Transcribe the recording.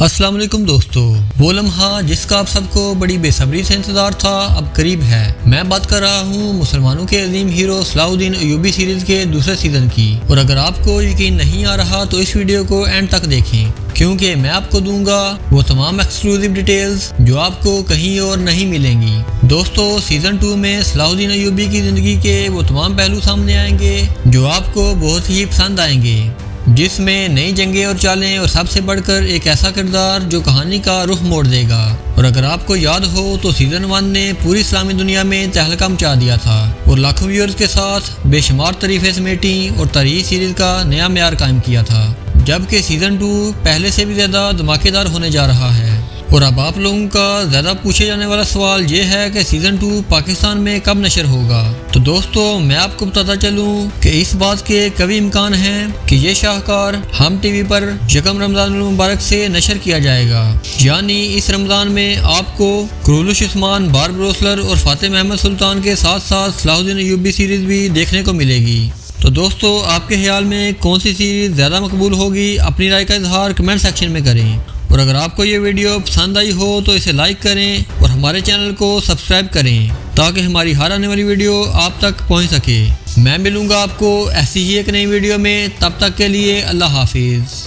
السلام علیکم دوستو، وہ لمحہ جس کا آپ سب کو بڑی بے صبری سے انتظار تھا اب قریب ہے۔ میں بات کر رہا ہوں مسلمانوں کے عظیم ہیرو صلاح الدین ایوبی سیریز کے دوسرے سیزن کی، اور اگر آپ کو یقین نہیں آ رہا تو اس ویڈیو کو اینڈ تک دیکھیں، کیونکہ میں آپ کو دوں گا وہ تمام ایکسکلوزیو ڈیٹیلز جو آپ کو کہیں اور نہیں ملیں گی۔ دوستو، سیزن 2 میں صلاح الدین ایوبی کی زندگی کے وہ تمام پہلو سامنے آئیں گے جو آپ کو بہت ہی پسند آئیں گے، جس میں نئی جنگیں اور چالیں، اور سب سے بڑھ کر ایک ایسا کردار جو کہانی کا رخ موڑ دے گا۔ اور اگر آپ کو یاد ہو تو سیزن 1 نے پوری اسلامی دنیا میں تہلکہ مچا دیا تھا اور لاکھوں ویورز کے ساتھ بے شمار تعریفیں سمیٹیں اور تاریخی سیریز کا نیا معیار قائم کیا تھا، جبکہ سیزن 2 پہلے سے بھی زیادہ دھماکے دار ہونے جا رہا ہے۔ اور اب آپ لوگوں کا زیادہ پوچھے جانے والا سوال یہ ہے کہ سیزن 2 پاکستان میں کب نشر ہوگا؟ تو دوستو، میں آپ کو بتاتا چلوں کہ اس بات کے قوی امکان ہیں کہ یہ شاہکار ہم ٹی وی پر یکم رمضان المبارک سے نشر کیا جائے گا، یعنی اس رمضان میں آپ کو کرولش عثمان، بار بروسلر اور فاتح محمد سلطان کے ساتھ ساتھ صلاح الدین ایوبی سیریز بھی دیکھنے کو ملے گی۔ تو دوستو، آپ کے خیال میں کون سی سیریز زیادہ مقبول ہوگی؟ اپنی رائے کا اظہار کمنٹ سیکشن میں کریں، اور اگر آپ کو یہ ویڈیو پسند آئی ہو تو اسے لائک کریں اور ہمارے چینل کو سبسکرائب کریں تاکہ ہماری ہر آنے والی ویڈیو آپ تک پہنچ سکے۔ میں ملوں گا آپ کو ایسی ہی ایک نئی ویڈیو میں، تب تک کے لیے اللہ حافظ۔